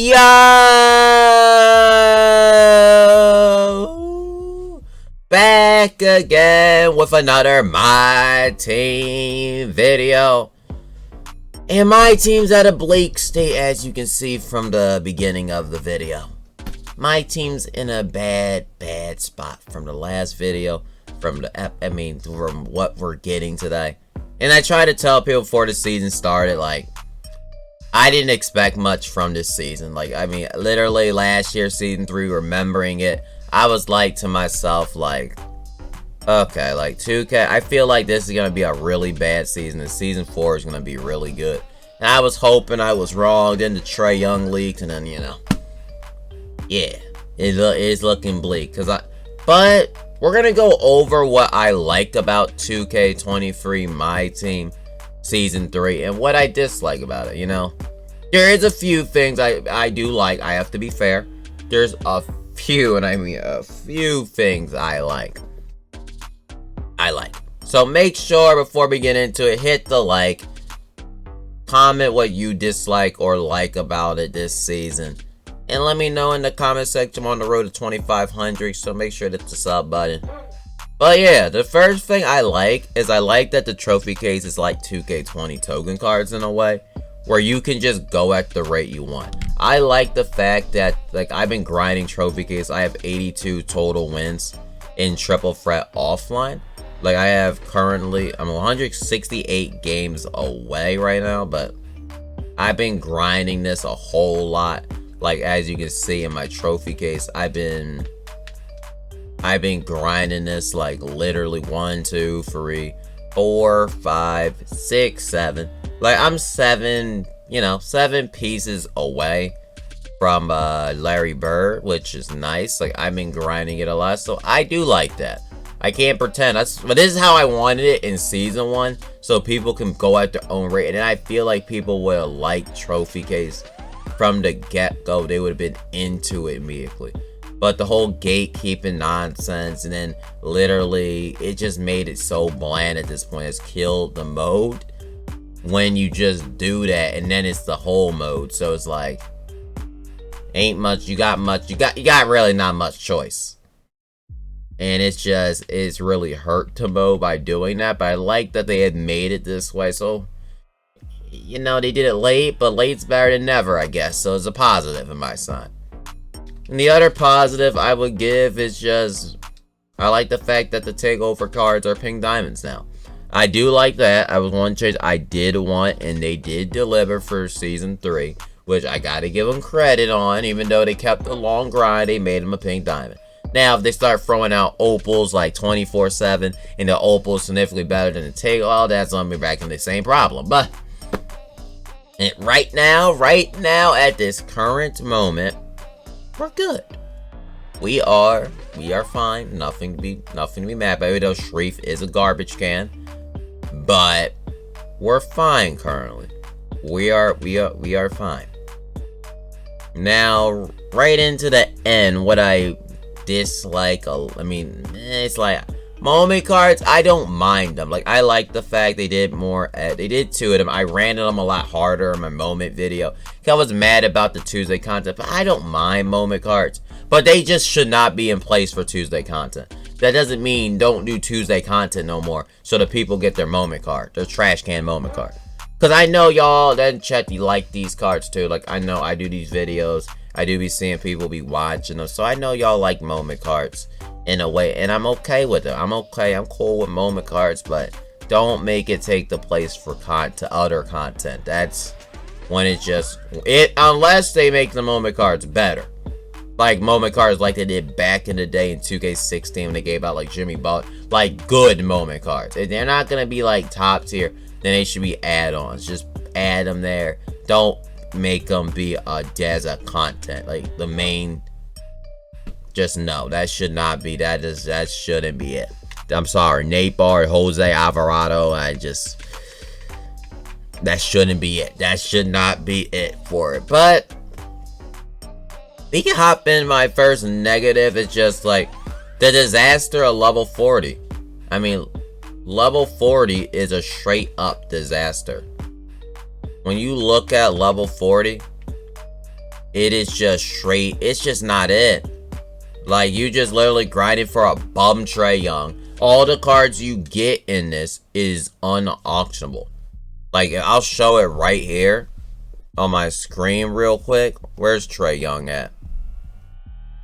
Yo! Back again with another My Team video. And my team's at a bleak state, as you can see from the beginning of the video. My team's in a bad spot from the last video, from what we're getting today. And I try to tell people before the season started, like, I didn't expect much from this season. Like, I mean, literally last year, season 3, remembering it, I was like to myself, like, okay, like 2K, I feel like this is going to be a really bad season, and season 4 is going to be really good. And I was hoping I was wrong. Then the Trae Young leaked, and then, you know, yeah, it is looking bleak. But we're going to go over what I liked about 2k23 My Team Season 3 and what I dislike about it, you know. There is a few things I do like, I have to be fair. There's a few, and I mean a few things I like. So make sure before we get into it, hit the like, comment what you dislike or like about it this season, and let me know in the comment section. I'm on the road to 2,500, so make sure to hit the sub button. But yeah, the first thing I like is I like that the trophy case is like 2K20 token cards in a way, where you can just go at the rate you want. I like the fact that, like, I've been grinding trophy case. I have 82 total wins in triple threat offline. Like, I have currently, I'm 168 games away right now, but I've been grinding this a whole lot. Like, as you can see in my trophy case, I've been grinding this like literally 1, 2, 3, 4, 5, 6, 7. Like, I'm 7 pieces away from Larry Bird, which is nice. Like, I've been grinding it a lot, so I do like that. I can't pretend. But this is how I wanted it in season 1, so people can go at their own rate. And I feel like people would have liked trophy case from the get-go. They would have been into it immediately. But the whole gatekeeping nonsense, and then literally it just made it so bland at this point. It's killed the mode when you just do that, and then it's the whole mode. So it's like, ain't much. You got really not much choice. And it's really hurt to mode by doing that. But I like that they had made it this way. So, you know, they did it late, but late's better than never, I guess. So it's a positive in my side. And the other positive I would give is just, I like the fact that the takeover cards are pink diamonds now. I do like that. I was one change I did want, and they did deliver for season 3, which I gotta give them credit on. Even though they kept the long grind, they made them a pink diamond. Now, if they start throwing out opals like 24/7, and the opals significantly better than the takeover, that's gonna be back in the same problem. But and right now, at this current moment, we're good. We are fine. Nothing to be mad about. Even though Shreve is a garbage can, but we're fine currently. We are fine. Now, right into the end, what I dislike, it's like moment cards. I don't mind them. Like, I like the fact they did more. They did 2 of them. I ran them a lot harder in my moment video. I was mad about the Tuesday content, but I don't mind moment cards. But they just should not be in place for Tuesday content. That doesn't mean don't do Tuesday content no more, so the people get their moment card, their trash can moment card. Because I know y'all that in chat, you like these cards too. Like, I know I do these videos. I do be seeing people be watching them. So I know y'all like moment cards in a way. And I'm okay with it. I'm okay. I'm cool with moment cards. But don't make it take the place for other content. That's when unless they make the moment cards better. Like moment cards like they did back in the day in 2K16 when they gave out like Jimmy Butler. Like good moment cards. If they're not going to be like top tier, then they should be add-ons. Just add them there. Don't make them be as a content. Like the main. Just no. That should not be. That shouldn't be it. I'm sorry. Nate Barr, Jose Alvarado. That shouldn't be it. That should not be it for it. But we can hop in. My first negative is just like the disaster of level 40. I mean, level 40 is a straight up disaster. When you look at level 40, It is just straight. It's just not it. Like, you just literally grinding for a bum Trae Young. All the cards you get in this is unauctionable. Like, I'll show it right here on my screen real quick. Where's Trae Young at?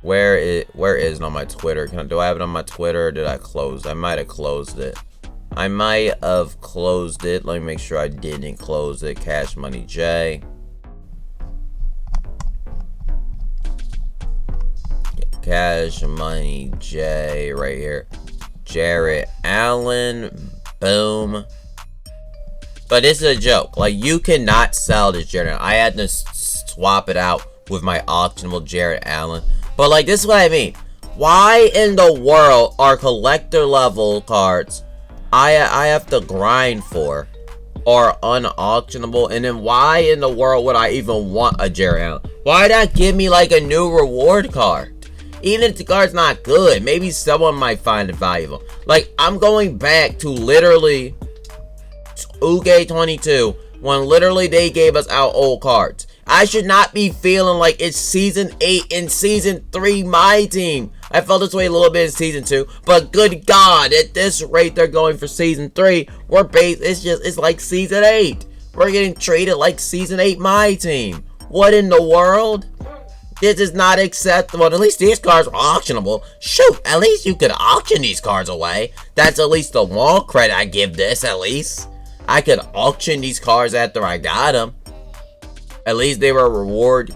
Where is it on my Twitter? Do I have it on my Twitter, or did I close? I might have closed it. I might have closed it. Let me make sure I didn't close it. Cash Money J. Cash Money J right here. Jarrett Allen. Boom. But this is a joke. Like, you cannot sell this Jarrett. I had to swap it out with my auctionable Jarrett Allen. But, like, this is what I mean. Why in the world are collector level cards I have to grind for are unauctionable? And then why in the world would I even want a Jarrett Allen? Why not give me, like, a new reward card? Even if the card's not good, maybe someone might find it valuable. Like, I'm going back to literally 2k22 when literally they gave us our old cards. I should not be feeling like it's season 8 and season 3 my team. I felt this way a little bit in season 2, but good God, at this rate they're going for season 3, it's like season 8. We're getting treated like season 8 my team. What in the world? This is not acceptable. At least these cards are auctionable. Shoot, at least you could auction these cards away. That's at least the wall credit I give this, at least. I could auction these cards after I got them. At least they were a reward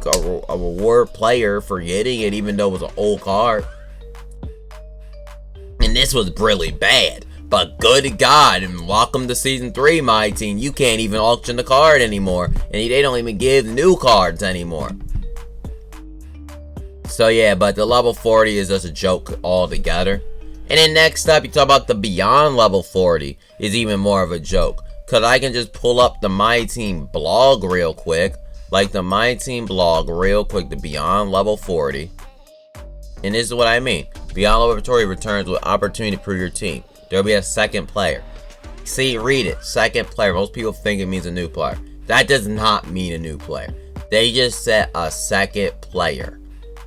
player for getting it, even though it was an old card. And this was really bad. But good God, and welcome to season 3, my team. You can't even auction the card anymore. And they don't even give new cards anymore. So yeah, but the level 40 is just a joke altogether. And then next up, you talk about the beyond level 40 is even more of a joke. Because I can just pull up the My Team blog real quick. Like the My Team blog real quick, the beyond level 40. And this is what I mean. Beyond level 40 returns with opportunity to prove your team. There'll be a second player. See, read it. Second player. Most people think it means a new player. That does not mean a new player. They just said a second player.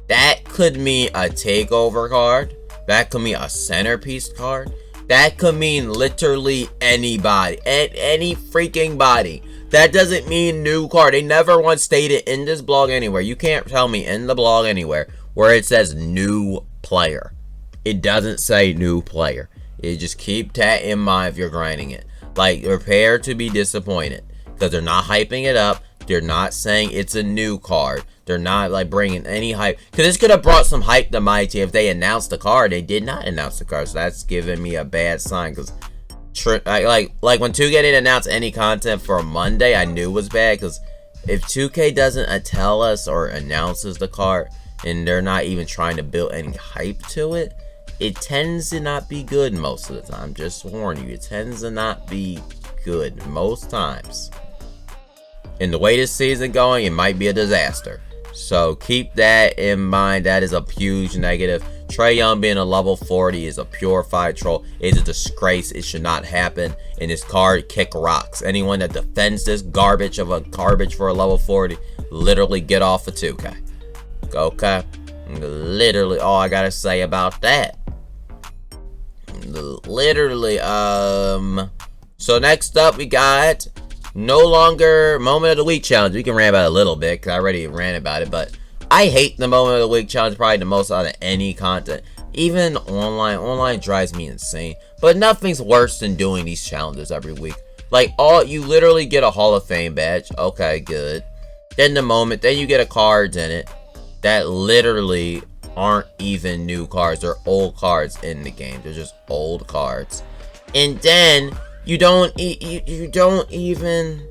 That could mean a takeover card. That could mean a centerpiece card. That could mean literally anybody. Any freaking body. That doesn't mean new card. They never once stated in this blog anywhere. You can't tell me in the blog anywhere where it says new player. It doesn't say new player. You just keep that in mind if you're grinding it. Like, prepare to be disappointed. Because they're not hyping it up. They're not saying it's a new card. They're not like bringing any hype. Because this could have brought some hype to my team if they announced the card. They did not announce the card. So that's giving me a bad sign. Because like when 2K didn't announce any content for Monday, I knew it was bad. Because if 2K doesn't tell us or announces the card, and they're not even trying to build any hype to it, it tends to not be good most of the time. Just warn you, it tends to not be good most times. And the way this season going, it might be a disaster. So keep that in mind. That is a huge negative. Trae Young being a level 40 is a purified troll. It's a disgrace. It should not happen. And this card kick rocks. Anyone that defends this garbage of a garbage for a level 40, literally get off of 2K. Okay? Literally all I gotta say about that. Literally, so next up we got no longer moment of the week challenge. We can rant about it a little bit because I already ran about it, but I hate the moment of the week challenge probably the most out of any content. Even online drives me insane. But nothing's worse than doing these challenges every week. Like, you literally get a Hall of Fame badge. Okay, good. Then then you get a cards in it that literally aren't even new cards. They're old cards in the game. They're just old cards. And then you don't even,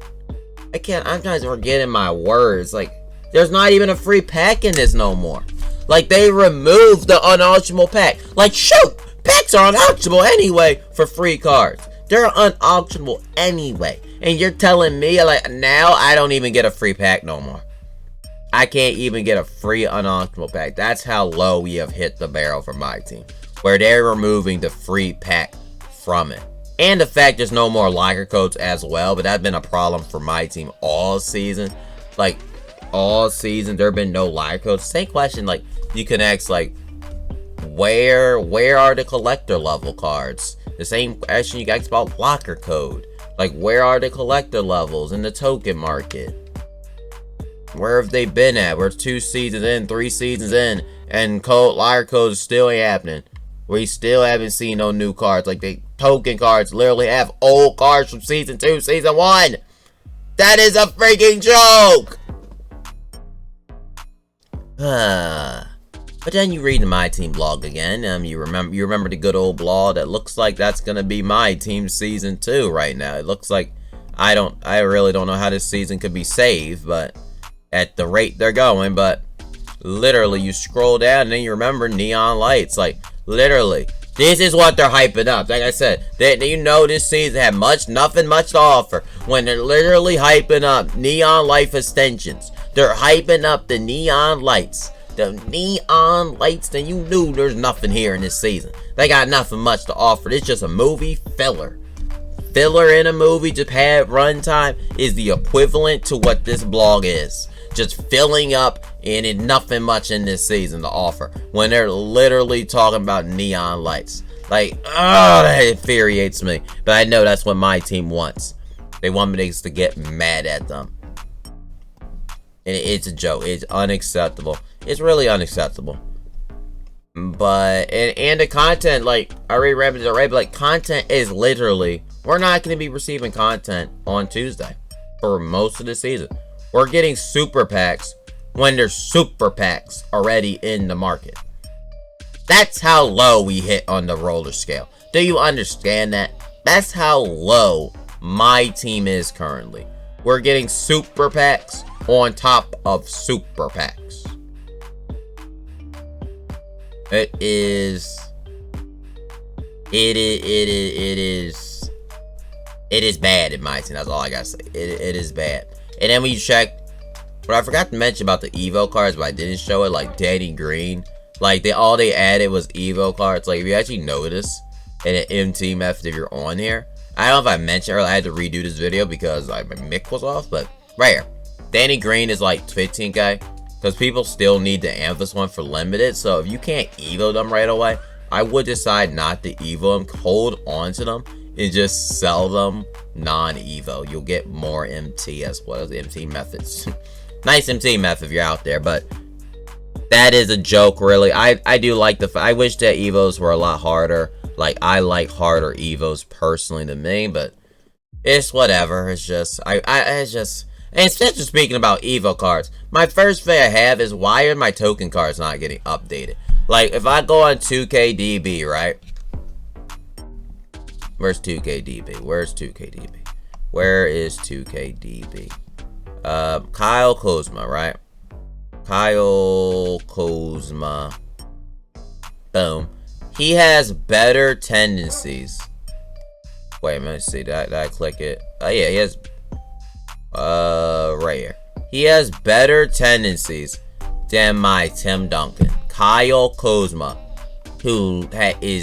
I'm trying to forget my words. Like, there's not even a free pack in this no more. Like, they removed the unauctionable pack. Like, shoot, packs are unauctionable anyway for free cards. They're unauctionable anyway. And you're telling me, like, now I don't even get a free pack no more. I can't even get a free unauctionable pack. That's how low we have hit the barrel for my team. Where they're removing the free pack from it. And the fact there's no more locker codes as well. But that's been a problem for my team all season. Like, all season there have been no liar codes. Same question, like, you can ask, like, where are the collector level cards? The same question you guys about locker code. Like, where are the collector levels in the token market? Where have they been at? We're 2 seasons in, 3 seasons in, and liar codes still ain't happening. We still haven't seen no new cards. Like, the token cards literally have old cards from season 2, season 1. That is a freaking joke! But then you read the MyTeam blog again. You remember the good old blog that looks like that's gonna be MyTeam season 2 right now. It looks like I really don't know how this season could be saved, but at the rate they're going. But literally, you scroll down and then you remember neon lights. Like, literally, this is what they're hyping up. Like I said, you know this season had nothing much to offer when they're literally hyping up neon life extensions. They're hyping up the neon lights. The neon lights, then you knew there's nothing here in this season. They got nothing much to offer. It's just a movie filler. Filler in a movie, just pad runtime, is the equivalent to what this blog is. Just filling up, and it nothing much in this season to offer when they're literally talking about neon lights. Like, oh, that infuriates me. But I know that's what MyTeam wants. They want me to get mad at them. And it's a joke. It's unacceptable. It's really unacceptable. But and the content, like I already read it already, but like, content is literally, we're not going to be receiving content on Tuesday for most of the season. We're getting super packs when there's super packs already in the market. That's how low we hit on the roller scale. Do you understand that? That's how low MyTeam is currently. We're getting super packs on top of super packs. It is bad in MyTeam. That's all I gotta say. It is bad. And then when you check, what I forgot to mention about the Evo cards, but I didn't show it, like Danny Green. Like, all they added was Evo cards. Like, if you actually notice in an MT method, if you're on here, I don't know if I mentioned earlier, I had to redo this video because like my mic was off, but right here, Danny Green is like 15k, because people still need the Amethyst one for limited. So if you can't Evo them right away, I would decide not to Evo them, hold on to them, and just sell them non-Evo. You'll get more MT as well as MT methods. Nice MT method if you're out there, but that is a joke, really. I do like I wish that Evos were a lot harder. Like, I like harder Evos personally to me, but it's whatever. It's just, it's just, and instead of speaking about Evo cards, my first thing I have is, why are my token cards not getting updated? Like, if I go on 2kDB, right? Where's 2kDB? Where's 2kDB? Where is 2kDB? Kyle Kuzma, right? Kyle Kuzma. Boom. He has better tendencies. Wait a minute, let's see. Did I click it? Oh yeah, he has right here. He has better tendencies than my Tim Duncan. Kyle Kuzma, who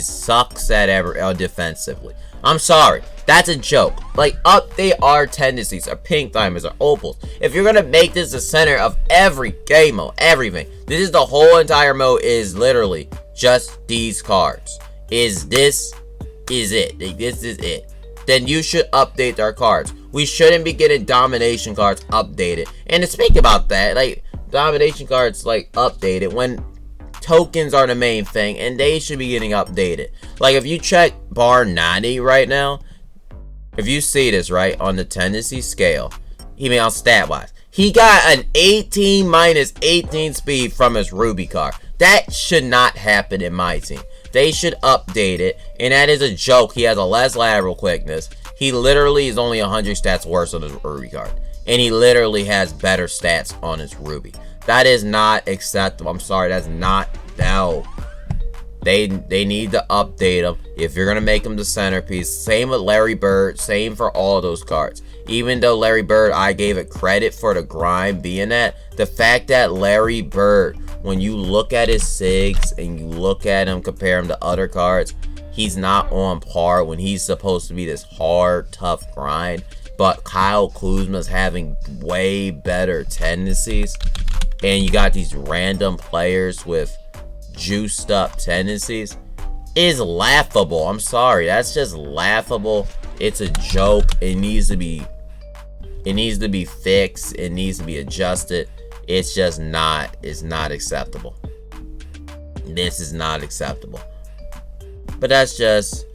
sucks at defensively. I'm sorry. That's a joke. Like, update our tendencies, our pink diamonds, our opals. If you're gonna make this the center of every game mode, everything, this is the whole entire mode, is literally just these cards. This is it. This is it. Then you should update our cards. We shouldn't be getting domination cards updated. And to speak about that, like, domination cards, like, updated when tokens are the main thing, and they should be getting updated. Like, if you check bar 90 right now, if you see this, right, on the tendency scale, on stat wise, he got an 18 minus 18 speed from his Ruby card. That should not happen in MyTeam. They should update it, and that is a joke. He has a less lateral quickness. He literally is only 100 stats worse on his Ruby card, and he literally has better stats on his Ruby. That is not acceptable. I'm sorry, that's not, no. They need to update them if you're gonna make them the centerpiece. Same with Larry Bird. Same for all those cards. Even though Larry Bird, I gave it credit for the grind being that, the fact that Larry Bird, when you look at his SIGs and you look at him, compare him to other cards, he's not on par when he's supposed to be this hard, tough grind. But Kyle Kuzma's having way better tendencies. And you got these random players with juiced up tendencies. Is laughable. I'm sorry. That's just laughable. It's a joke. It needs to be fixed. It needs to be adjusted. It's just not. It's not acceptable. This is not acceptable. But that's just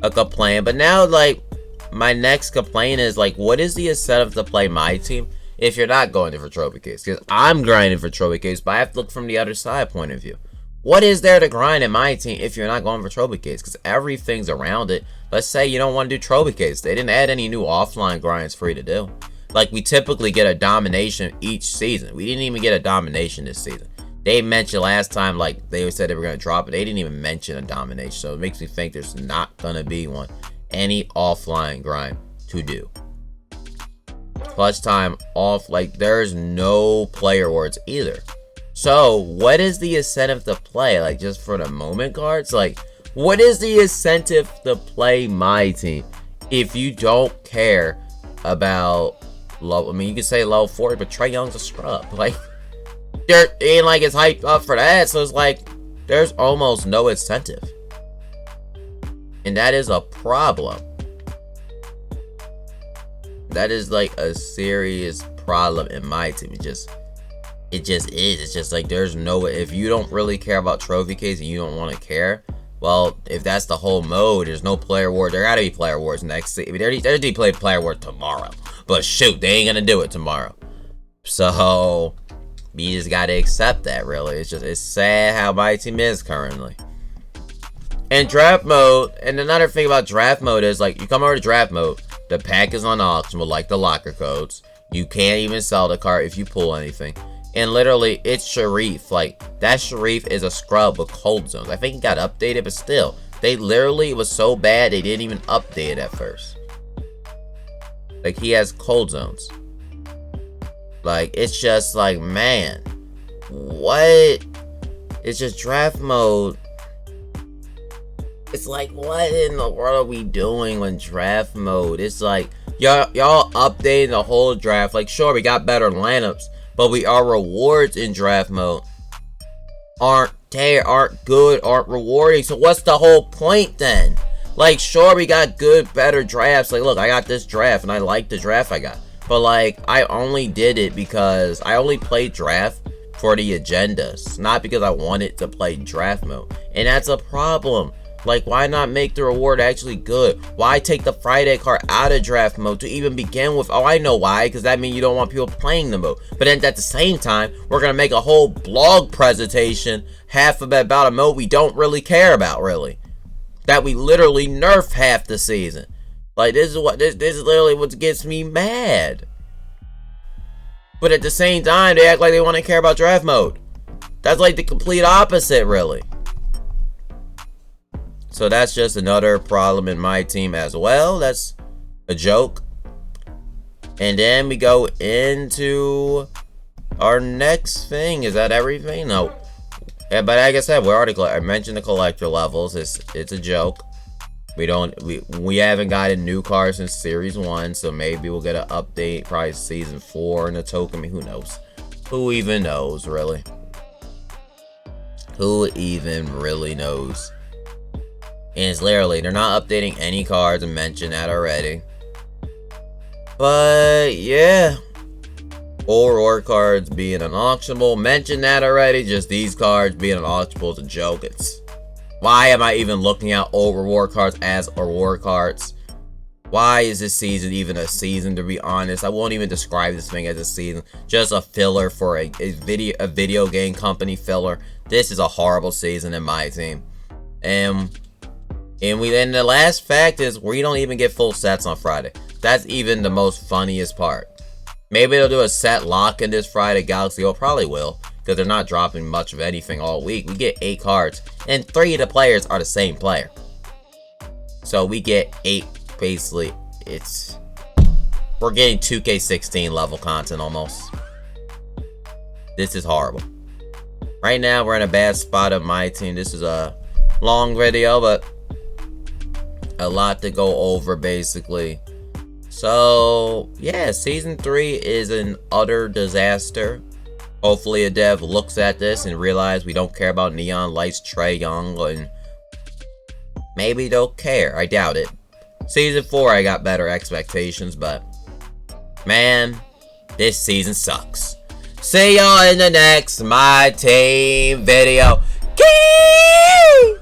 a complaint. But now, like, my next complaint is, like, what is the incentive to play my team if you're not going for trophy case? Because I'm grinding for trophy case, but I have to look from the other side point of view. What is there to grind in my team if you're not going for trophy case? Because everything's around it. Let's say you don't want to do trophy case. They didn't add any new offline grinds for you to do. Like, we typically get a domination each season. We didn't even get a domination this season. They mentioned last time, like, they said they were going to drop it. They didn't even mention a domination. So it makes me think there's not going to be one. Any offline grind to do. Clutch time off. Like, there's no player awards either. So, what is the incentive to play? Like, just for the moment cards? Like, what is the incentive to play my team if you don't care about low? I mean, you can say low 40, but Trae Young's a scrub. Like, there ain't like it's hyped up for that. So, it's like, there's almost no incentive. And that is a problem. That is like a serious problem in my team. It just is. It's just like there's no, if you don't really care about trophy case and you don't want to care, well, if that's the whole mode, there's no player award. There gotta be player awards next. I mean, they play player award tomorrow, but shoot, they ain't gonna do it tomorrow. So you just gotta accept that. Really, it's sad how my team is currently. And draft mode, and another thing about draft mode is, like, you come over to draft mode, the pack is on auction with, like, the locker codes. You can't even sell the card if you pull anything. And literally, it's Sharif. Like, that Sharif is a scrub with cold zones. I think it got updated, but still. They literally, it was so bad, they didn't even update it at first. Like, he has cold zones. Like, it's just like, man. What? It's just draft mode. It's like, what in the world are we doing when draft mode? It's like, y'all updating the whole draft. Like, sure, we got better lineups, but our rewards in draft mode aren't good, aren't rewarding. So what's the whole point then? Like, sure, we got good, better drafts. Like, look, I got this draft, and I like the draft I got. But, like, I only did it because I only played draft for the agendas, not because I wanted to play draft mode. And that's a problem. Like, why not make the reward actually good? Why take the Friday card out of draft mode to even begin with? Oh, I know why, because that means you don't want people playing the mode. But then at the same time, we're going to make a whole blog presentation about a mode we don't really care about, really. That we literally nerf half the season. Like, this is literally what gets me mad. But at the same time, they act like they want to care about draft mode. That's like the complete opposite, really. So that's just another problem in my team as well. That's a joke. And then we go into our next thing. Is that everything? No. Yeah, but like I said, I mentioned the collector levels. It's a joke. We haven't gotten new cards since Series 1, so maybe we'll get an update, probably Season 4 in the token. I mean, who knows? Who even knows, really? Who even really knows? And it's literally, they're not updating any cards. I mentioned that already. But, yeah. Or reward cards being unauctionable. Mentioned that already. Just these cards being unauctionable is a joke. Why am I even looking at old reward cards as reward cards? Why is this season even a season, to be honest? I won't even describe this thing as a season. Just a filler for a video game company filler. This is a horrible season in my team. And the last fact is we don't even get full sets on Friday. That's even the most funniest part. Maybe they'll do a set lock in this Friday Galaxy. Oh, probably will, because they're not dropping much of anything all week. We get 8 cards, and 3 of the players are the same player. So we get 8, basically. We're getting 2k16 level content almost. This is horrible. Right now, we're in a bad spot of my team. This is a long video, but A lot to go over, basically. So, yeah, Season 3 is an utter disaster. Hopefully a dev looks at this and realizes we don't care about Neon Lights, Trae Young, and maybe they'll care. I doubt it. Season 4, I got better expectations, but man, this season sucks. See y'all in the next My Team video. Key!